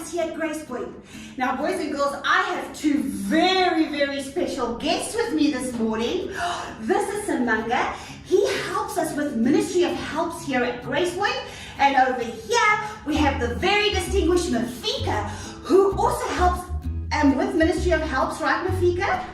us here at Grace Point. Now, boys and girls, I have two very, very special guests with me this morning. This is Samanga. He helps us with Ministry of Helps here at Grace Point. And over here, we have the very distinguished Mafika, who also helps with Ministry of Helps, right, Mafika?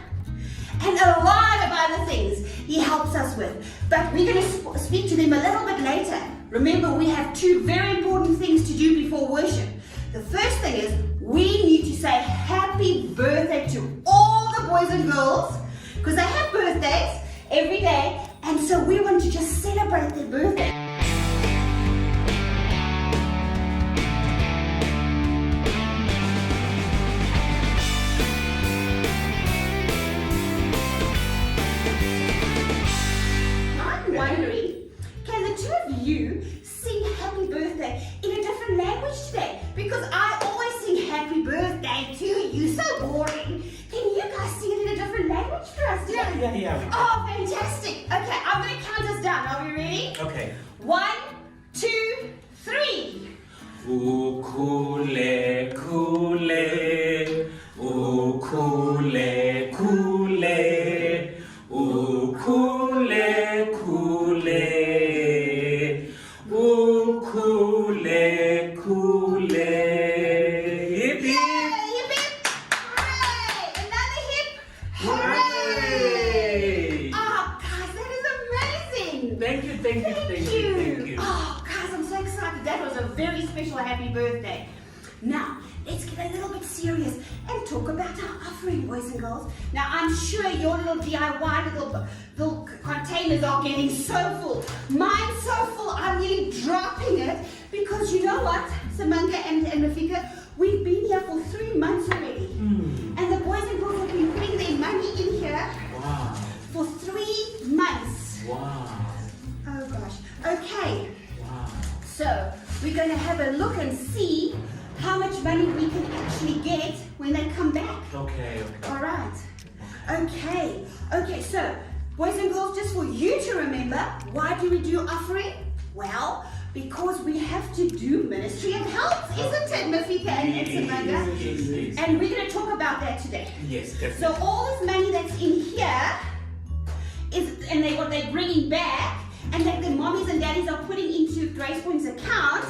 And a lot of other things he helps us with. But we're going to speak to them a little bit later. Remember, we have two very important things to do before worship. The first thing is we need to say happy birthday to all the boys and girls, because they have birthdays every day, and so we want to just celebrate their birthday. I'm wondering, can the two of you sing happy birthday in a different language today? Because I always sing happy birthday to you. So boring. Can you guys sing it in a different language for us today? Yeah. Oh, fantastic. Okay, I'm going to count us down. Are we ready? Okay. 1, 2, 3. Ukule kule, ukule kule, ukule kule, ukule kule. Hip hip. Yay, hip hip. Hooray. Another hip. Hooray. Oh, guys, that is amazing. Thank you. Thank you. Oh, guys, I'm so excited. That was a very special happy birthday. Now, let's get a little bit serious and talk about our offering, boys and girls. Now, I'm sure your little DIY little containers are getting so full. Mine's so full, I'm nearly dropping it because you know what, Samanga and Rafika, we've been here for 3 months already. And the boys and girls have been putting their money in here for 3 months. Wow. Oh gosh. Okay. Wow. So we're going to have a look and see how much money we can actually get when they come back. Okay. All right. Okay. So boys and girls, just for you to remember, why do we do offering? Well, because we have to do Ministry of Help, isn't it, Mafika and Samanga? Yes. And we're going to talk about that today. Yes, definitely. So all this money that's in here what they're bringing back, and that the mommies and daddies are putting into Grace Point's account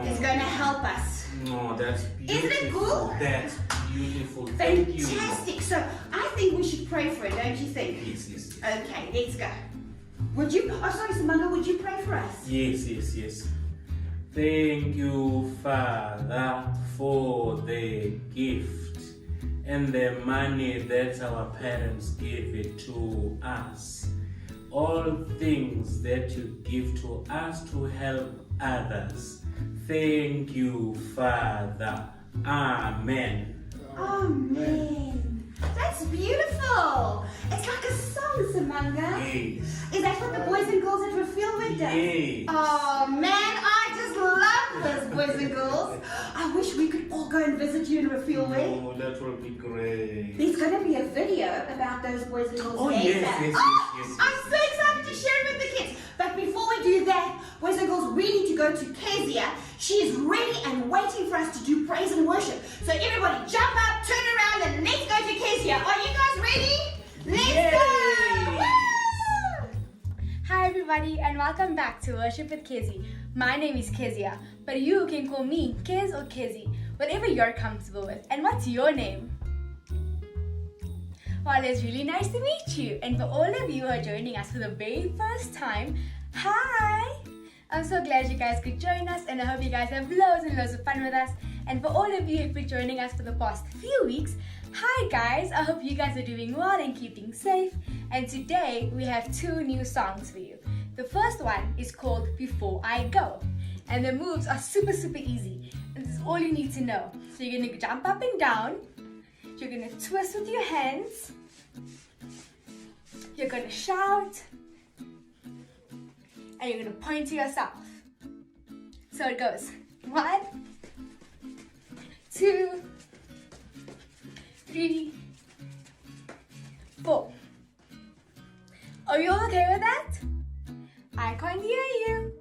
is going to help us. No, that's beautiful. Isn't it cool? That's beautiful. Thank you. Fantastic. So I think we should pray for it, don't you think? Yes. Okay, let's go. Would you? Oh, sorry, Samanga. Would you pray for us? Yes. Thank you, Father, for the gift and the money that our parents gave it to us. All things that you give to us to help others. Thank you, Father. Amen. Amen. That's beautiful. It's like a song, Samanga. Yes. Is that what the boys and girls at Refillwood does? Yes. Oh man, I just love this, boys and girls. I wish we could all go and visit you in Refillwood. Oh, that will be great. There's going to be a video about those boys and girls Oh, later. yes. I'm so excited to share it with the kids. But before we do that, boys and girls, we need to go to Kezia. She is ready and waiting for us to do praise and worship. So everybody jump up, turn around, and let's go to Kezia. Are you guys ready? Let's go! Woo! Hi everybody and welcome back to Worship with Kizzy. My name is Kezia, but you can call me Kez or Kizzy, whatever you're comfortable with. And what's your name? Well, it's really nice to meet you. And for all of you who are joining us for the very first time, hi! I'm so glad you guys could join us and I hope you guys have loads and loads of fun with us. And for all of you who've been joining us for the past few weeks, hi guys! I hope you guys are doing well and keeping safe. And today we have 2 new songs for you. The first one is called Before I Go. And the moves are super easy. And this is all you need to know. So you're going to jump up and down. You're going to twist with your hands. You're going to shout. And you're going to point to yourself. So it goes 1, 2, 3, 4. Are you all okay with that? I can't hear you.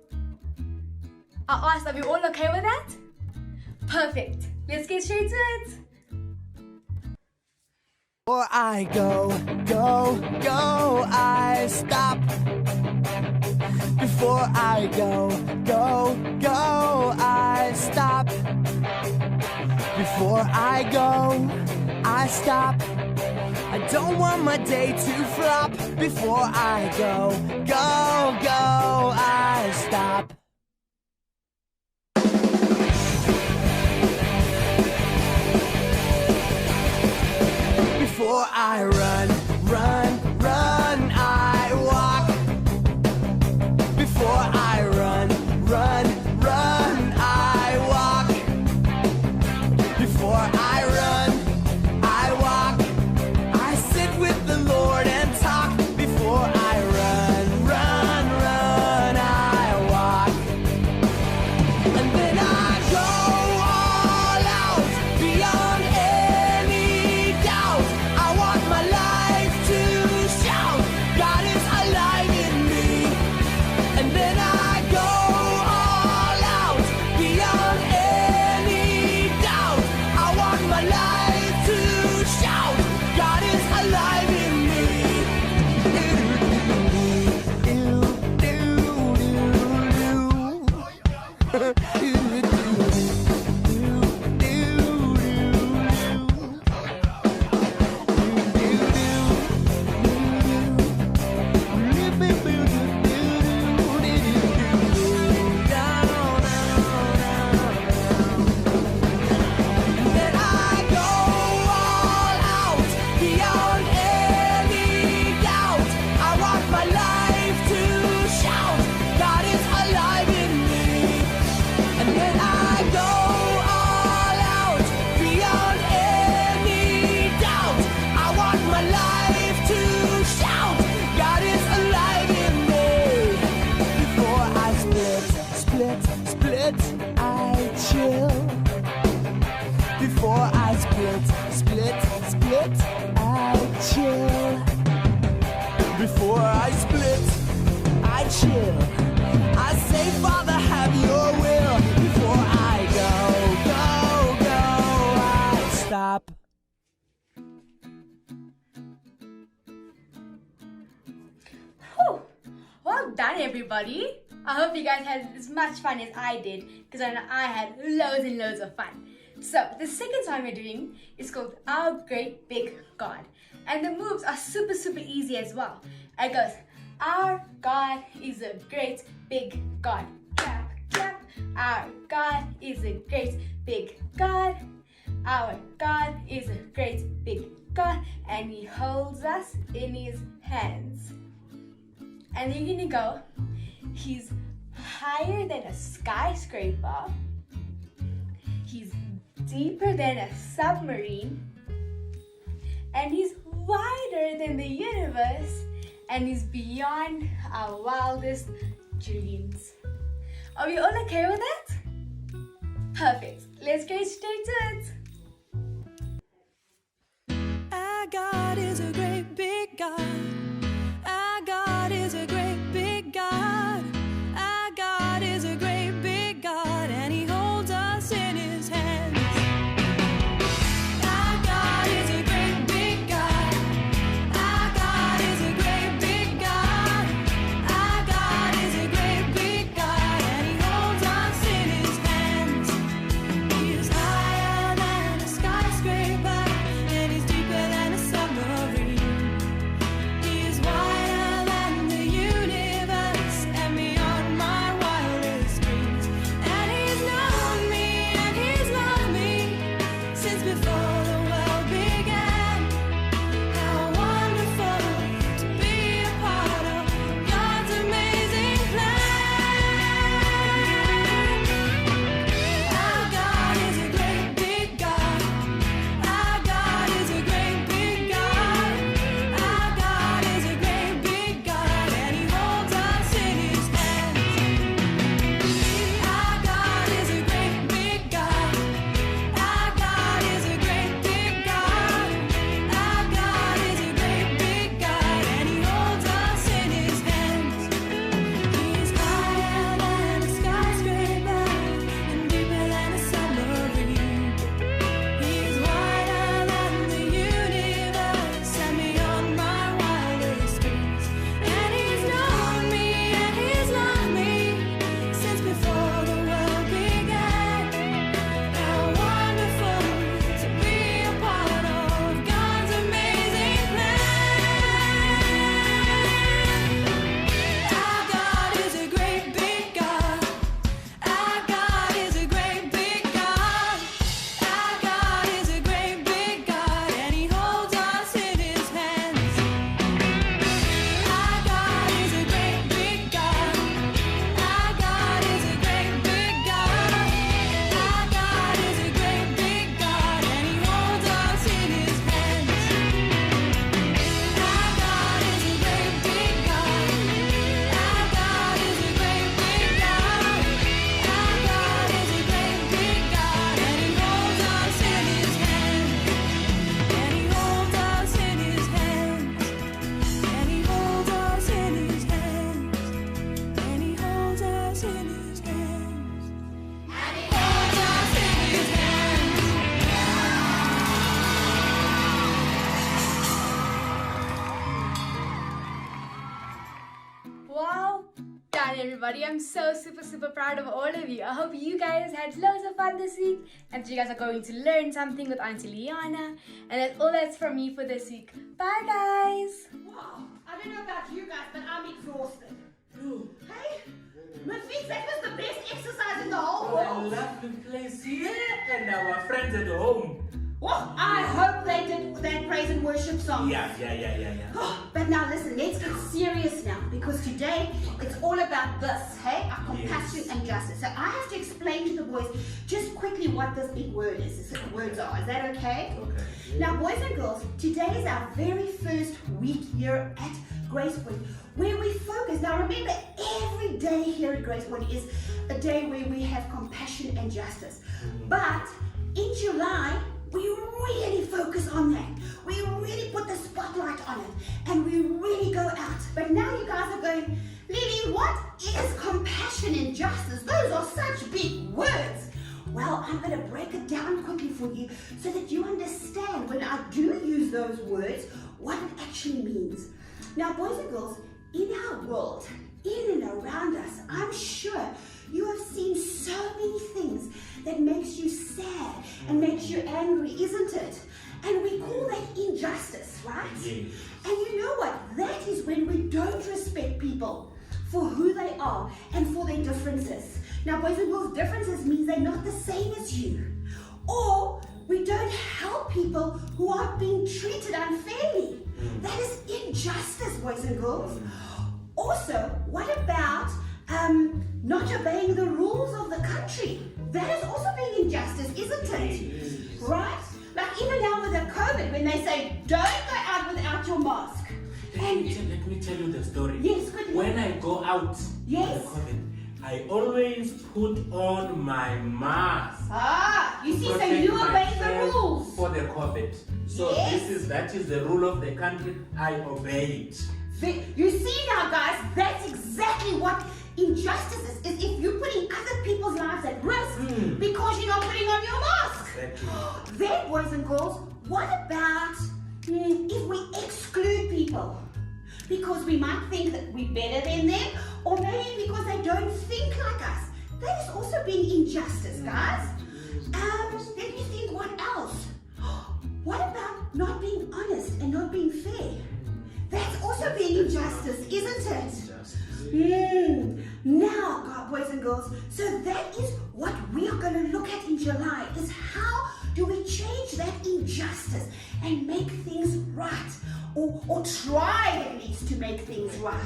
I asked, are we all okay with that? Perfect. let's get straight to it. Before I go, I stop. Before I go, I stop. Before I go, I stop. I don't want my day to flop. Before I go, I stop. Before I run, I walk. Before I run, I walk. Before I run, I walk. I sit with the Lord and talk. Before I run, I walk. And then I go all out beyond any doubt. I want my life to shout, God is alive in me. And then I go all out beyond any doubt. I want my life to shout, God is alive in me. Then I go all out beyond any doubt. I want my life to shout, God is alive in me. And then I go all out beyond any doubt. I want my life to shout, God is alive in me. Before I split, I chill. Before I split, I chill. Before I split, I chill. I say, Father, have your will. Before I go, I stop. Whew. Well done, everybody. I hope you guys had as much fun as I did, because I know I had loads and loads of fun. So the second song we're doing is called Our Great Big God. And the moves are super easy as well. It goes, our God is a great big God. Clap, clap. Our God is a great big God. Our God is a great big God. And He holds us in His hands. And you're gonna go, He's higher than a skyscraper. He's deeper than a submarine. And He's wider than the universe. And He's beyond our wildest dreams. Are we all okay with that? Perfect. Let's get straight to it. Our God is a great big God. Our God is a great big God. Our God is a great big God, and He holds us in His hands. Our God is a great big God. Our God is a great big God. Our God is a great big God, and He holds us in His hands. He is higher than a skyscraper, and He's deeper than a submarine. He is in his hands. And he holds us in his hands. Wow, done everybody. I'm so super proud of all of you. I hope you guys had loads of fun this week and that you guys are going to learn something with Auntie Liana. And that's all that's from me for this week. Bye guys. Wow, I don't know about you guys, but I'm exhausted. Hey, Mafis, that was the best exercise in the whole Our world. lovely place here and our friends at home. Well, I hope they did that praise and worship song. Yeah. But now listen, let's get serious now, because today it's all about this, hey? Our compassion Yes. and justice. So I have to explain to the boys just quickly what this big word is. Words are. Is that okay? Okay. Now, boys and girls, today is our very first week here at Grace Point, where we focus. Now, remember, every day here at Grace Point is a day where we have compassion and justice. But in July, we really focus on that. We really put the spotlight on it, and we really go out. But now you guys are going, Lily, what is compassion and justice? Those are such big words. Well, I'm going to break it down quickly for you so that you understand when I do use those words, what it actually means. Now, boys and girls, in our world, in and around us, I'm sure you have seen so many things that makes you sad and makes you angry, isn't it? And we call that injustice, right? Yes. And you know what? That is when we don't respect people for who they are and for their differences. Now, boys and girls, differences means they're not the same as you. Or we don't help people who are being treated unfairly. That is injustice, boys and girls. Also, what about not obeying the rules of the country? That is also being injustice, isn't it? Right? Like even now with the COVID, when they say, don't go out without your mask. And Let me tell you the story. yes, quickly. When I go out Yes. for the COVID, I always put on my mask. You see, so Protect you obey the myself rules. for the COVID. So Yes. that is the rule of the country. I obey it. You see now, guys, that's exactly what injustice is if you're putting other people's lives at risk because you're not putting on your mask. Exactly. Then, boys and girls, what about if we exclude people? Because we might think that we're better than them, or maybe because they don't think like us. That is also being injustice, guys. Let me think, what else? What about not being honest and not being fair? That's also being injustice, isn't it? Now, boys and girls, so that is what we are going to look at in July, is how do we change that injustice and make things right, or try at least to make things right.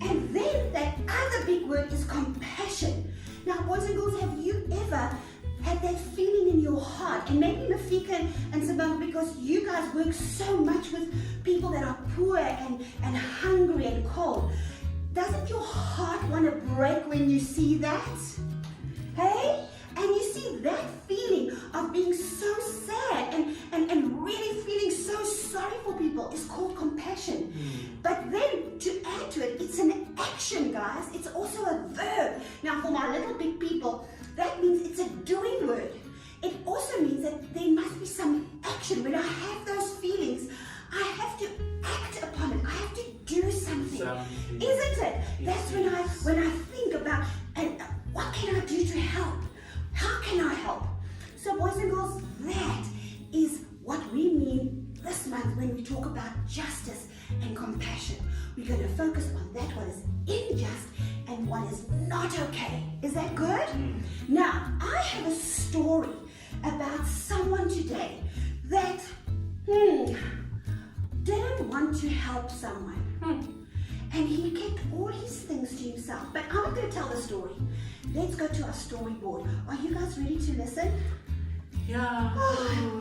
And then that other big word is compassion. Now, boys and girls, have you ever had that feeling in your heart? And maybe Mafika and Simone, because you guys work so much with people that are poor and hungry and cold. Doesn't your heart want to break when you see that? Hey? And you see that feeling of being so sad and really feeling so sorry for people is called compassion. But then to add to it, it's an action, guys. It's also a verb. Now for my little big people, that means it's a doing word. It also means that there must be some action. When I have those feelings, I have to act upon it. I have to do something. Isn't it? That's when I think about, and what can I do to help? How can I help? So boys and girls, that is what we mean this month when we talk about justice and compassion. We're going to focus on that what is unjust and what is not okay. Is that good? Now, I have a story about someone today that didn't want to help someone. And he kept all his things to himself. But I'm not going to tell the story. Let's go to our storyboard. Are you guys ready to listen? Yeah.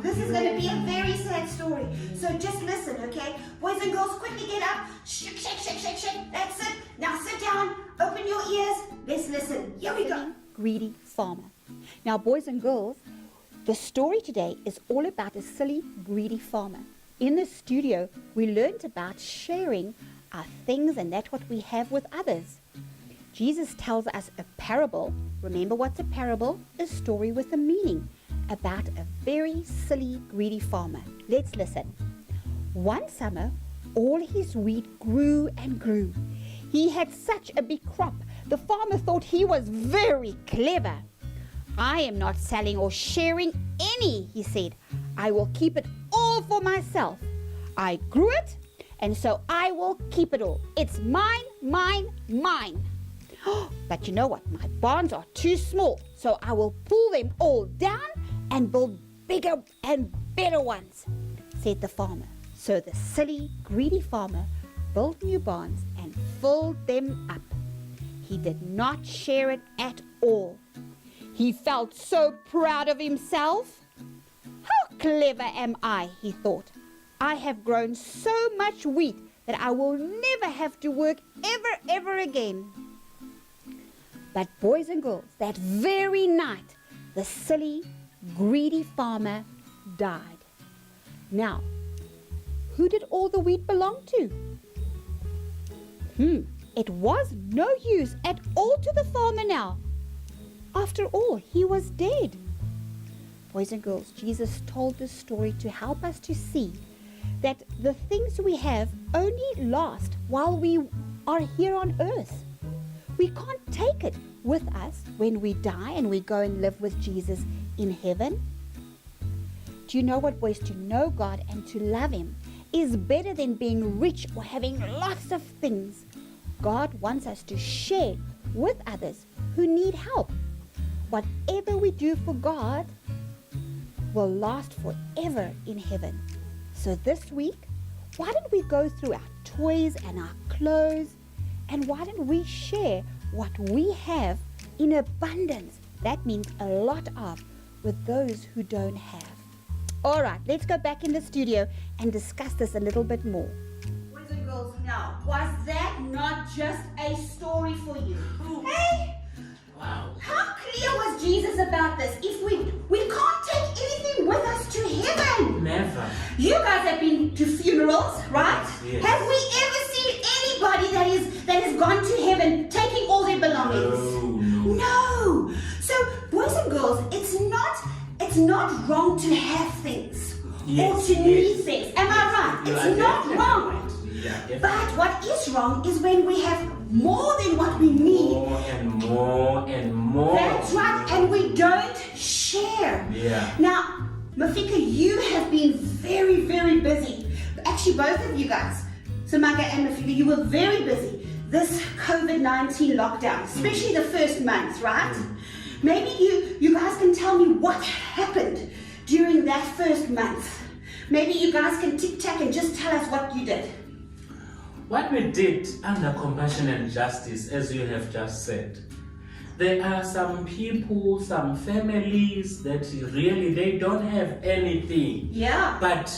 This is going to be a very sad story. So just listen, okay? Boys and girls, quickly get up. Shake, shake, shake, shake, shake. That's it. Now sit down. Open your ears. Let's listen. Here we go. Greedy farmer. Now, boys and girls, the story today is all about a silly, greedy farmer. In the studio, we learned about sharing our things and that's what we have with others. Jesus tells us a parable. Remember what's a parable? A story with a meaning about a very silly, greedy farmer. Let's listen. One summer, all his wheat grew and grew. He had such a big crop. The farmer thought he was very clever. I am not selling or sharing any, he said. I will keep it all for myself. I grew it, and so I will keep it all. It's mine, mine, mine. But you know what? My barns are too small, so I will pull them all down and build bigger and better ones, said the farmer. So the silly, greedy farmer built new barns and filled them up. He did not share it at all. He felt so proud of himself. How clever am I, he thought. I have grown so much wheat that I will never have to work ever again. But boys and girls, that very night, the silly, greedy farmer died. Now, who did all the wheat belong to? It was no use at all to the farmer now. After all, he was dead. Boys and girls, Jesus told this story to help us to see that the things we have only last while we are here on earth. We can't take it with us when we die and we go and live with Jesus in heaven. Do you know what, boys? To know God and to love Him is better than being rich or having lots of things. God wants us to share with others who need help. Whatever we do for God will last forever in heaven. So this week, why don't we go through our toys and our clothes, and why don't we share what we have in abundance? That means a lot of, with those who don't have. All right, let's go back in the studio and discuss this a little bit more. Boys and girls, now, was that not just a story for you? Hey? Wow. How clear was Jesus about this? If we can't take anything with us to heaven. Never. You guys have been to funerals, right? Yes. Have we ever seen anybody that has gone to heaven taking all their belongings? No. So, boys and girls, it's not wrong to have things or to need things. Am I right? It's not wrong. Right. Yeah, but what is wrong is when we have more than what we need. More and more and more. That's right, and we don't share. Yeah. Now, Mafika, you have been very, very busy. Actually, both of you guys, Samaka and Mafika, you were very busy this COVID-19 lockdown, especially the first month, right? Maybe you guys can tell me what happened during that first month. Maybe you guys can tic-tac and just tell us what you did. What we did under compassion and justice, as you have just said, there are some people, some families that really, they don't have anything. Yeah. But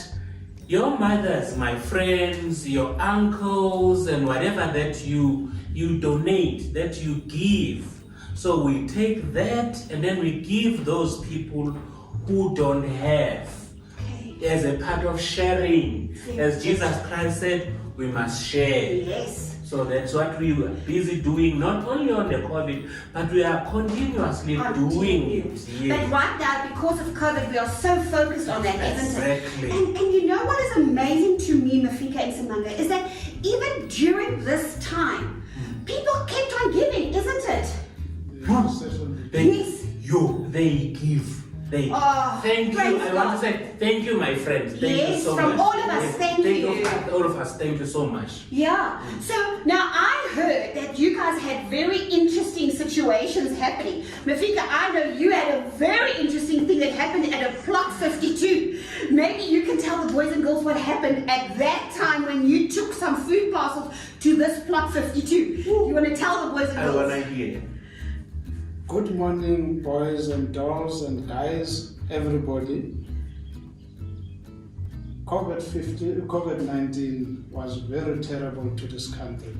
your mothers, my friends, your uncles, and whatever that you donate, that you give. So we take that and then we give those people who don't have. Okay. As a part of sharing. As Jesus Christ said, we must share. Yes. So that's what we were busy doing, not only on the COVID, but we are continuously doing it. Yes. But right now, because of COVID, we are so focused on that, isn't it? Exactly. And you know what is amazing to me, Mafika and Samanga, is that even during this time, people kept on giving, isn't it? Yes. They give. Thank you. praise I God. want to say thank you, my friends. Thank you Yes, so from much. all of us, thank you. From all of us, thank you so much. Yeah. So now I heard that you guys had very interesting situations happening. Mafika, I know you had a very interesting thing that happened at a Plot 52. Maybe you can tell the boys and girls what happened at that time when you took some food parcels to this Plot 52. You want to tell the boys and I girls? want to hear. Good morning, boys and girls and guys, everybody. COVID-19 was very terrible to this country.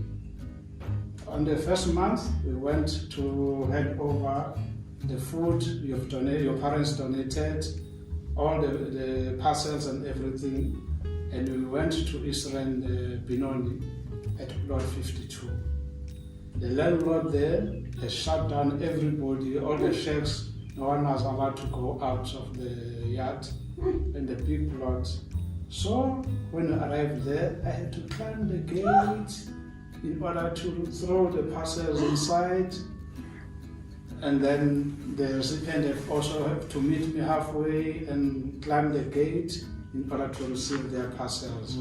On the first month, we went to hand over the food you've donated, your parents donated, all the parcels and everything, and we went to Israel, Benoni, at Plot 52. The landlord there has shut down everybody, all the shacks. No one was allowed to go out of the yard and the big plot. So when I arrived there, I had to climb the gate in order to throw the parcels inside. And then the recipient also have to meet me halfway and climb the gate in order to receive their parcels.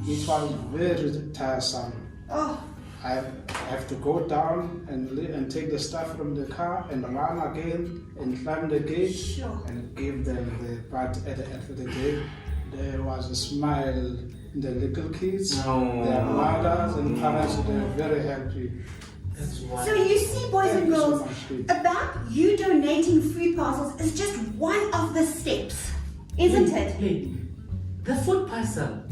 It was very tiresome. Oh, I have to go down and take the stuff from the car and run again and climb the gate Sure. and give them the part at the end of the day. There was a smile in the little kids, their mothers and parents, they were very happy. That's so wonderful. you see, boys and Thank you so girls, much, Kate. about you donating food parcels is just one of the steps, isn't it? Hey, the food parcel.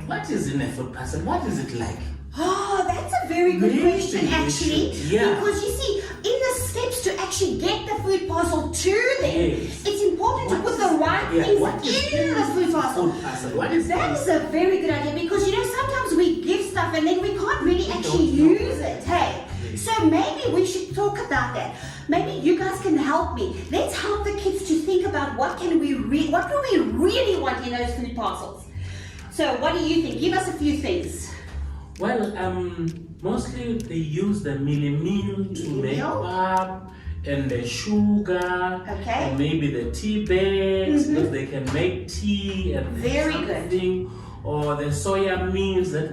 What is in a food parcel? What is it like? Oh, that's a very good Maybe question, we actually. should- yeah. Because you see, in the steps to actually get the food parcel to them, Yes. it's important to What put is- the right yeah, things what is in the food parcel. Food parcel. What is That this? is a very good idea because you know sometimes we give stuff and then we can't really actually don't know. use it. Hey, so maybe we should talk about that. Maybe you guys can help me. Let's help the kids to think about what do we really want in those food parcels. So what do you think? Give us a few things. Well, mostly they use the meal to make Meal? pap and the sugar Okay. and maybe the tea bags because they can make tea and Very good. something. Or the soya meals that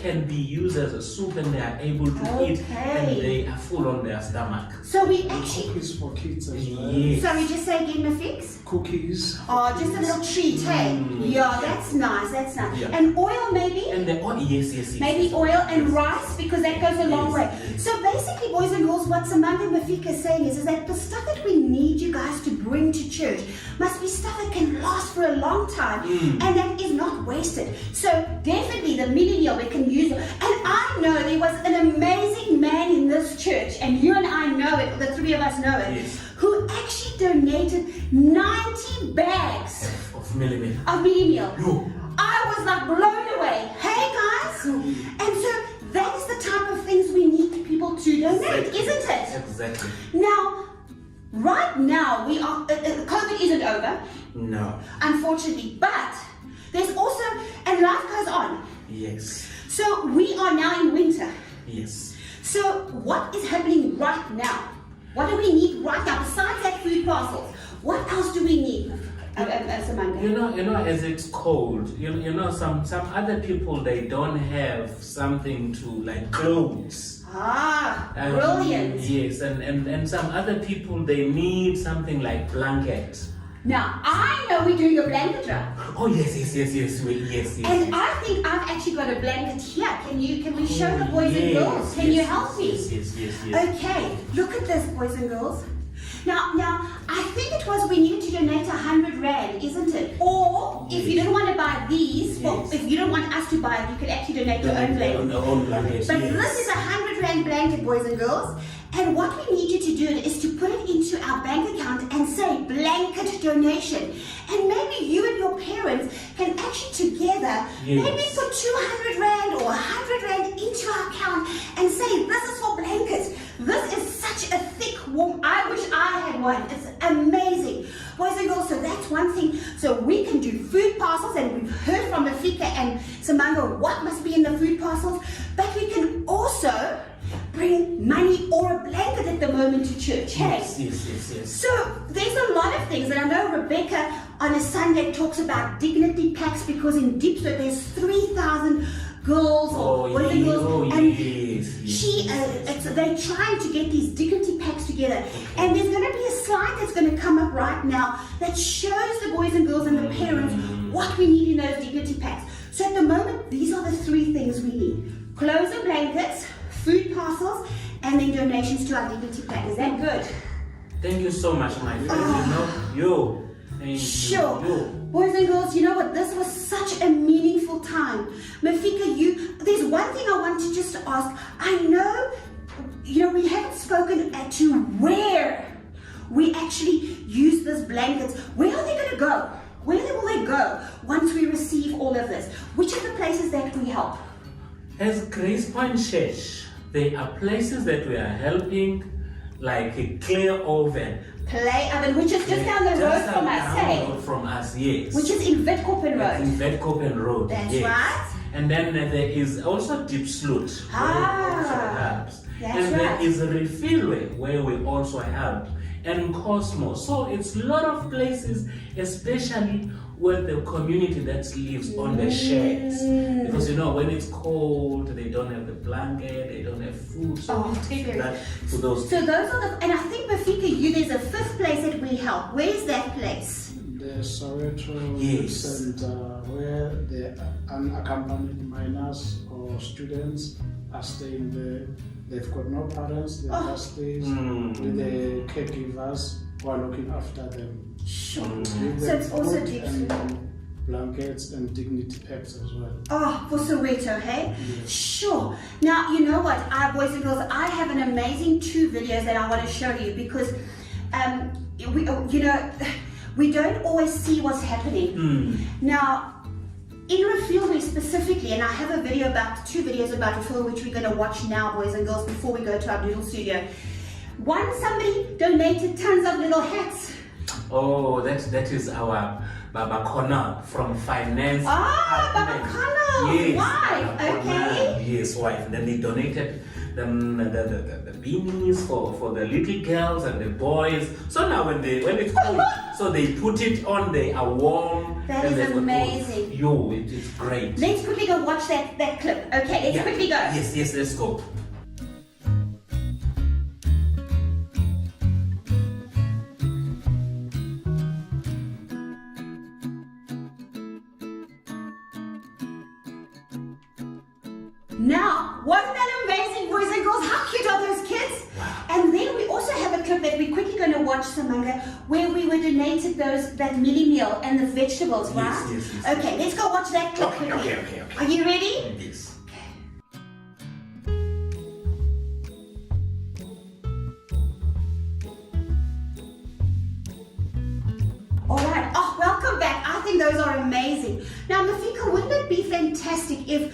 can be used as a soup and they are able to eat Okay. and they are full on their stomach. So we actually. Cookies for kids as well. Yes. Sorry, just say again, Mafix. Cookies. Oh, just a little treat, hey? Yeah, that's nice, that's nice. Yeah. And oil maybe? And the yes. Maybe oil and rice because that goes a long Yes, way. yes. So basically, boys and girls, what Samantha and Mafika is saying is that the stuff that we need you guys to bring to church must be stuff that can last for a long time and that is not wasted. So definitely the mini meal we can use. And I know there was an amazing man in this church, and you and I know it, the three of us know it, Yes. who actually donated 90 bags Of millimeter. of mini meal. No. I was like blown away. Hey guys! And so that is the type of things we need people to donate, isn't it? Exactly. Now, right now we are. COVID isn't over, No. unfortunately, but there's also and life goes on. Yes. So we are now in winter. Yes. So what is happening right now? What do we need right now besides that food parcels? What else do we need, Samantha? You know, as it's cold, you know, some other people they don't have something to like clothes. Ah, brilliant. Yes, and some other people they need something like blanket. Now I know we're doing a blanket drop. Oh yes. And I think I've actually got a blanket here. Can we show the boys and girls? Can you help me? Yes. Okay, look at this, boys and girls. Now, I think it was we needed to donate 100 Rand, isn't it? Or if you don't want to buy these, well, Yes. if you don't want us to buy it, you could actually donate your own blanket. Your own blanket. But yes. this is a 100 Rand blanket, boys and girls. And what we need you to do is to put it into our bank account and say blanket donation. And maybe you and your parents can actually together maybe put 200 Rand or 100 Rand into our account and say, this is for blankets. This is such a thick, warm, I wish I had one. It's amazing. Boys and girls, so that's one thing. So we can do food parcels, and we've heard from Rafika and Samanga what must be in the food parcels, but we can also bring money or a blanket at the moment to church. Hey? Yes. So there's a lot of things, and I know Rebecca on a Sunday talks about dignity packs because in Diepsloot there's 3,000 girls or boys and girls, and they're trying to get these dignity packs together. And there's going to be a slide that's going to come up right now that shows the boys and girls and the parents what we need in those dignity packs. So at the moment, these are the three things we need: clothes and blankets, food parcels, and then donations to our dignity pack. Is that good? Thank you so much, my friend. Thank Sure. you. Boys and girls, you know what? This was such a meaningful time. Mafika, there's one thing I want to just ask. I know, we haven't spoken to where we actually use these blankets. Where are they going to go? Where will they go once we receive all of this? Which are the places that we help? As Grace Point Church, There are places that we are helping, like a clay oven. Play oven, which is just down the road from us, Down hey? the road from us, yes. Which is in Vetkoppen That's in Road. Vetkoppen Road. That's yes. right. And then there is also Deep Sloot, where we also help. That's And there right. is a Refillway, where we also help. And Cosmos. So it's a lot of places, especially with the community that lives on the sheds. Because you know, when it's cold, they don't have the blanket, they don't have food. So we take very- that to those. So those are the, and I think Mafika, there's a fifth place that we help. Where's that place? The Soweto Yes. Center, where the unaccompanied minors or students are staying there. They've got no parents, they're just stays with the caregivers who are looking after them. Sure. With So them it's also food deep and blankets and dignity packs as well. Oh, for Soweto, hey? Yes. Sure. Now, you know what, boys and girls, I have an amazing 2 videos that I want to show you because, we don't always see what's happening. Now, in Refillway specifically, and I have a video about 2 videos about Refillway which we're going to watch now, boys and girls, before we go to our doodle studio. One, somebody donated tons of little hats. Oh, that is our Baba Kona from finance. Ah, Baba department. Kona, Yes, wife, Baba Kona, okay. yes, wife. And then they donated them the beanies for the little girls and the boys. So now when it's cold, so they put it on. They are warm. That and is they've got all- amazing. Yo, it is great. Let's quickly go watch that clip. Okay, let's Yeah. quickly go. Yes, let's go. Now, wasn't that amazing, boys and girls? How cute are those kids? Wow. And then we also have a clip that we're quickly going to watch, Samanga, where we were donated that mini meal and the vegetables, right? Yes. Okay, let's go watch that clip Okay, quickly. okay. Are you ready? Yes. All right. Oh, welcome back. I think those are amazing. Now, Mafika, wouldn't it be fantastic if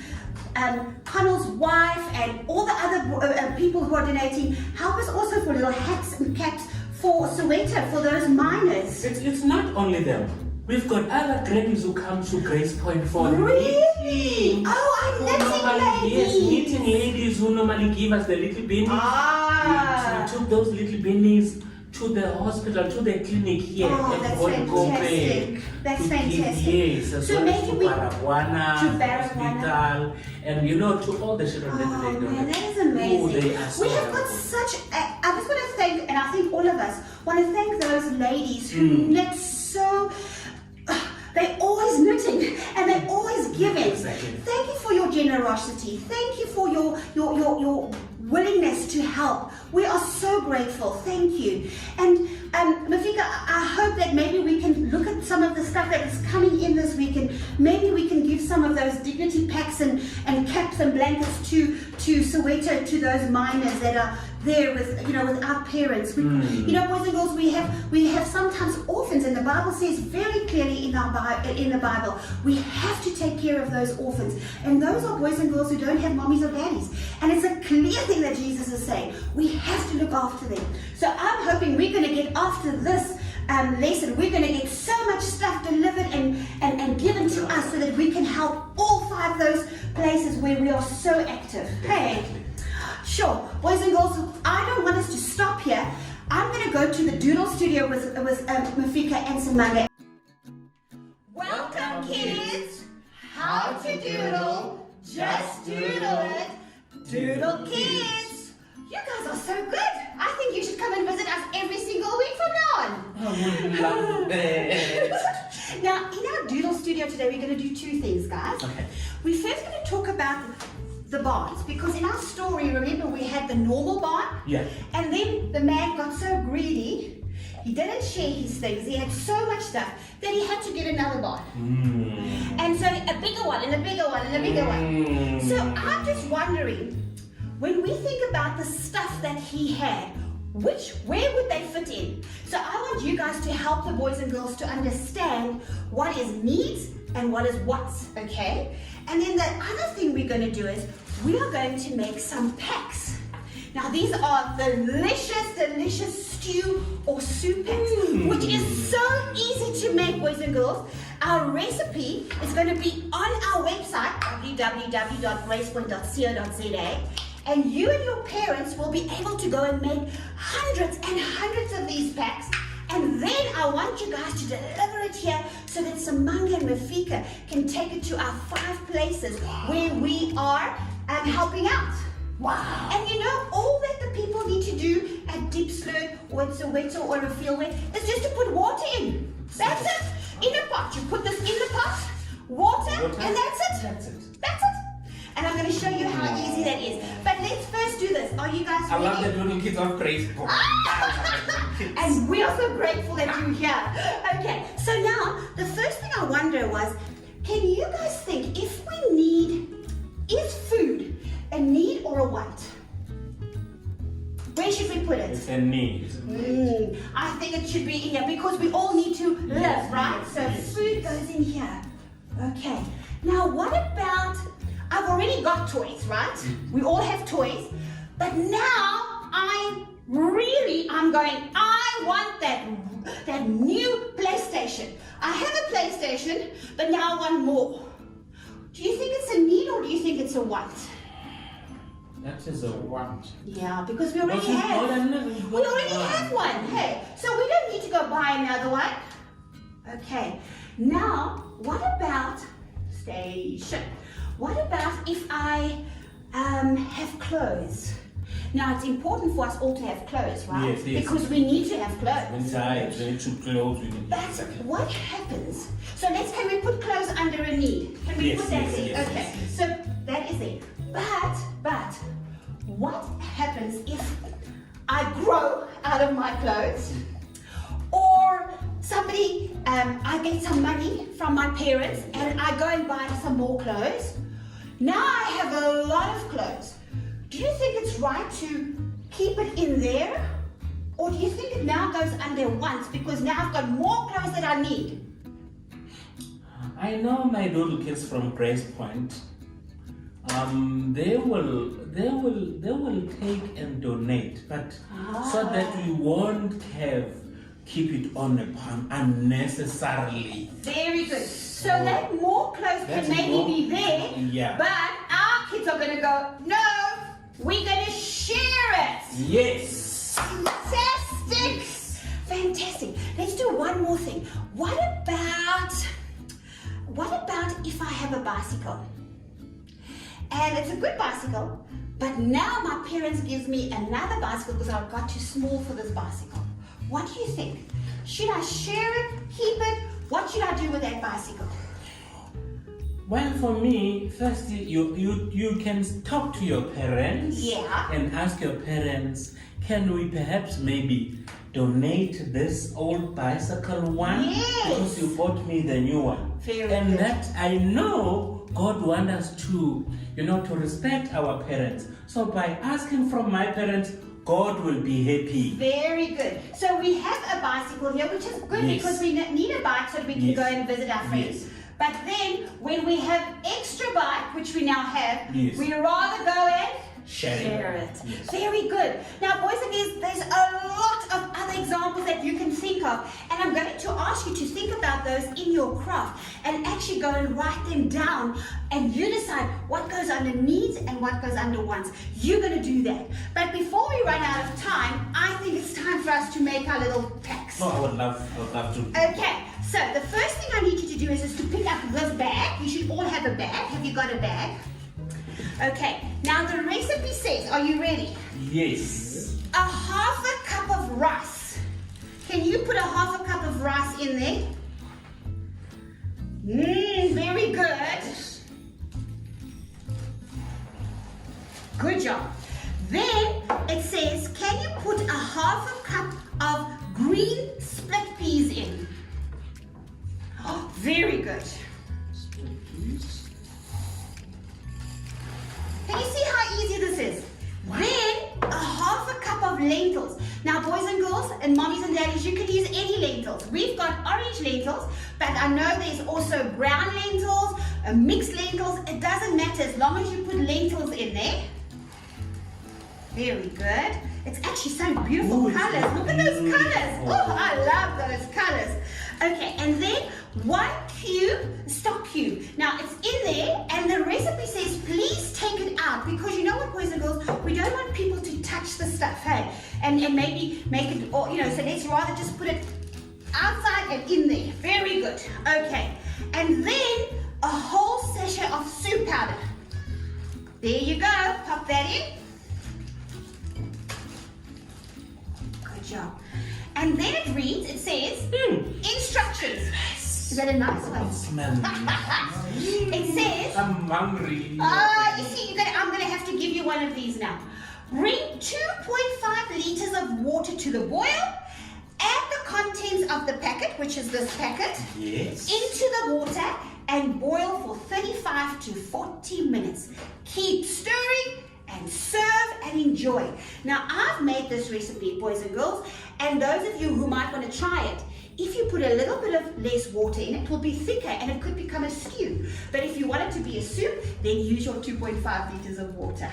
Connell's wife and all the other people who are donating help us also for little hats and caps for Soweto, for those miners? It's not only them. We've got other grannies who come to Grace Point for Really? knitting. Oh, I'm knitting Yes, lady. knitting ladies who normally give us the little beanies. Ah. We took those little beanies to the hospital, to the clinic here Oh, at that's Goldcope. fantastic. That's To give, fantastic. yes, as So well as maybe to we- Baragwana, to Baragwana. hospital, and to all the children that Oh they donate. man, that is Oh, amazing. they are so We have got helpful. such. I just want to thank, and I think all of us want to thank those ladies who knit so. They're always knitting and they're always giving. Exactly. Thank you for your generosity. Thank you for your willingness to help. We are so grateful. Thank you. And Mafika, I hope that maybe we can look at some of the stuff that is coming in this week, and maybe we can give some of those dignity packs and caps and blankets to Soweto, to those miners that are there without parents. Boys and girls, we have sometimes orphans, and the Bible says very clearly in the Bible, we have to take care of those orphans, and those are boys and girls who don't have mommies or daddies. And it's a clear thing that Jesus is saying, we have to look after them. So I'm hoping we're going to get after this lesson. We're going to get so much stuff delivered and given to us so that we can help all 5 of those places where we are so active. Hey. Sure, boys and girls, I don't want us to stop here. I'm going to go to the doodle studio with Mafika and Samanga. Welcome, kids. How to doodle? Just doodle it. Doodle kids. You guys are so good. I think you should come and visit us every single week from now on. Love it. Now, in our doodle studio today, we're going to do 2 things, guys. Okay. We're first going to talk about the barns, because in our story, remember, we had the normal barn, Yeah. and then the man got so greedy, he didn't share his things, he had so much stuff that he had to get another barn. And so a bigger one, and a bigger one, and a bigger one. So I'm just wondering, when we think about the stuff that he had, where would they fit in? So I want you guys to help the boys and girls to understand what is needs and what is wants, okay? And then the other thing we're going to do is, we are going to make some packs. Now these are delicious, delicious stew or soup packs, which is so easy to make, boys and girls. Our recipe is going to be on our website, www.gracepoint.co.za, and you and your parents will be able to go and make hundreds and hundreds of these packs. And then I want you guys to deliver it here so that Samanga and Mafika can take it to our 5 places where we are helping out. Wow. And you know, all that the people need to do at Deep Slurp or at Soweto or a fieldway is just to put water in. That's it. In a pot. You put this in the pot, water, and that's it. That's it. That's it. And I'm going to show you how easy that is. But let's first do this. Are you guys ready? I love that little kids are crazy. And we are so grateful that you're here. Okay, so now the first thing I wonder was, can you guys think if we need, is food a need or a want? Where should we put it? It's a need. I think it should be in here because we all need to live, right? So food goes in here. Okay. Now what about, I've already got toys, right? We all have toys. But now I'm going, I want that new PlayStation. I have a PlayStation, but now I want more. Do you think it's a need or do you think it's a want? That is a want. Yeah, because we already have one. Hey, so we don't need to go buy another one. Okay, now what about station? What about if I have clothes? Now it's important for us all to have clothes, right? Yes. Because we need to have clothes. Inside, very true clothes. But what happens? So can we put clothes under a need? Can we put that in? Okay, so that is it. But what happens if I grow out of my clothes, or somebody, I get some money from my parents and I go and buy some more clothes? Now I have a lot of clothes. Do you think it's right to keep it in there? Or do you think it now goes under once because now I've got more clothes that I need? I know my little kids from Grace Point. They will take and donate, but so that we won't keep it on a pump unnecessarily. Very good. So that more clothes can maybe be there, but our kids are going to go, no, we're going to share it. Yes. Fantastic. Fantastic. Let's do one more thing. What about if I have a bicycle? And it's a good bicycle, but now my parents gives me another bicycle because I got too small for this bicycle. What do you think? Should I share it, keep it? What should I do with that bicycle? Well, for me, first you can talk to your parents and ask your parents, can we perhaps maybe donate this old bicycle one? Yes. Because you bought me the new one. Very and good. that I know God wants us to, to respect our parents. So by asking from my parents, God will be happy. Very good. So we have a bicycle here, which is good because we need a bike so that we can go and visit our friends. Yes. But then when we have extra bike, which we now have, Yes. we rather go and Share it. Yes. Very good. Now, boys and girls, there's a lot of other examples that you can think of, and I'm going to ask you to think about those in your craft and actually go and write them down, and you decide what goes under needs and what goes under wants. You're going to do that. But before we run out of time, I think it's time for us to make our little packs. Oh, I would love to. Okay, so the first thing I need you to do is to pick up this bag. You should all have a bag. Have you got a bag? Okay, now the recipe says, are you ready? Yes. A half a cup of rice. Can you put a half a cup of rice in there? Very good. Good job. Then it says, can you put a half a cup of green split peas in? Oh, very good. Can you see how easy this is? Then a half a cup of of lentils. Now, boys and girls, and mommies and daddies, you can use any lentils. We've got orange lentils, but I know there's also brown lentils, mixed lentils. It doesn't matter as long as you put lentils in there. Very good. It's actually so beautiful colors. Look at those colors. Oh, I love those colors. Okay, and then 1 cube stock cube. Now it's in there, and the recipe says please take it out, because you know what, boys and girls, we don't want people to touch the stuff, hey, and maybe make it, or you know, so let's rather just put it outside and in there. Very good. Okay, and then a whole sachet of soup powder. There you go. Pop that in. Good job. And then it reads, it says, instructions. Is that a nice one? It says, I'm hungry. you see, I'm going to have to give you one of these now. Bring 2.5 liters of water to the boil. Add the contents of the packet, which is this packet, Yes. into the water and boil for 35 to 40 minutes. Keep stirring and serve and enjoy. Now, I've made this recipe, boys and girls, and those of you who might want to try it, if you put a little bit of less water in, it will be thicker and it could become a stew. But if you want it to be a soup, then use your 2.5 liters of water.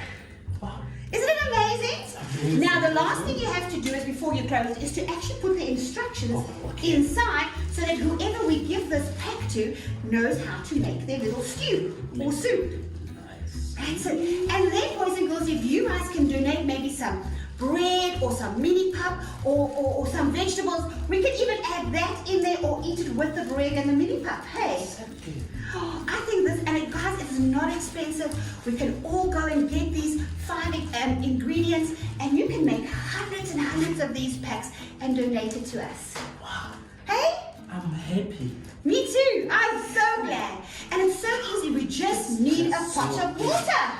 Wow. Isn't it amazing? Now, the last thing you have to do is, before you close, is to actually put the instructions inside, so that whoever we give this pack to knows how to make their little stew or soup. Nice. That's it. And then, boys and girls, if you guys can donate maybe some bread or some mini pup or some vegetables, we can even add that in there or eat it with the bread and the mini pup. Hey, I think this, and guys, it's not expensive. We can all go and get these 5 ingredients, and you can make hundreds and hundreds of these packs and donate it to us. Wow. Hey? I'm happy. Me too. I'm so glad. And it's so easy. We just need a pot of water.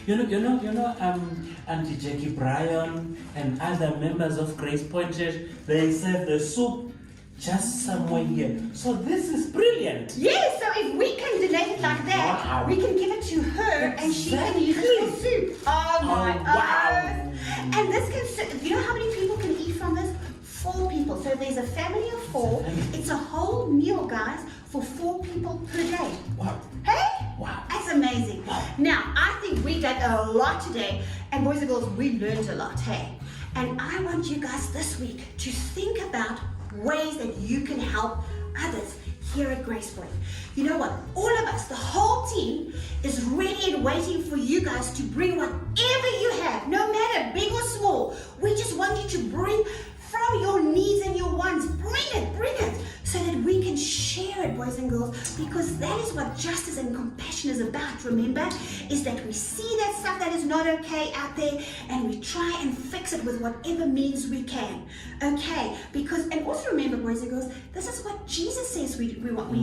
You know, Auntie Jackie Bryan and other members of Grace Point Church, they serve the soup just somewhere here. So this is brilliant. Yes, so if we can donate it like that, Wow. we can give it to her and she can use it for soup. Oh my wow. And this can, you know how many people can eat from this? 4 people. So there's a family of 4. It's a whole meal, guys, for 4 people per day. Wow. Hey? Wow. That's amazing. Now, I think we got a lot today, and boys and girls, we learned a lot, hey? And I want you guys this week to think about ways that you can help others here at Grace Point. You know what? All of us, the whole team, is ready and waiting for you guys to bring whatever you have, no matter big or small. We just want you to bring from your needs and your wants. Bring it, so that we can share it, boys and girls, because that is what justice and compassion is about, remember? Is that we see that stuff that is not okay out there, and we try and fix it with whatever means we can, okay? Because, and also remember, boys and girls, this is what Jesus says we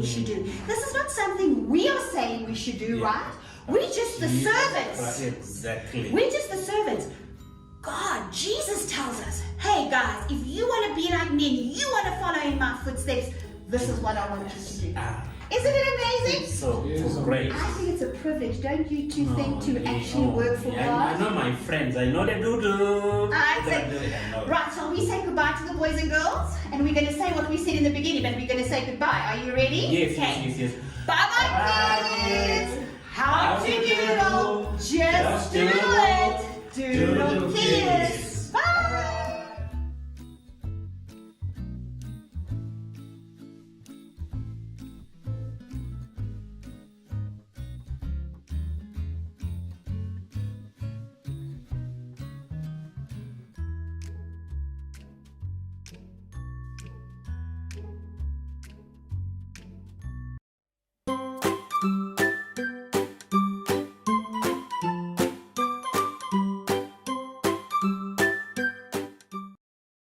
should do. This is not something we are saying we should do, right? We're just the servants. Exactly. We're just the servants. God, Jesus tells us, hey guys, if you want to be like me and you want to follow in my footsteps, this is what I want you to do. Isn't it amazing? So great. I think it's a privilege, don't you, to think to actually work for I God? know my friends. I know they do. Right, so we say goodbye to the boys and girls, and we're going to say what we said in the beginning, but we're going to say goodbye. Are you ready? Yes. Bye-bye, kids. How to doodle? Just do it. Doodle kids.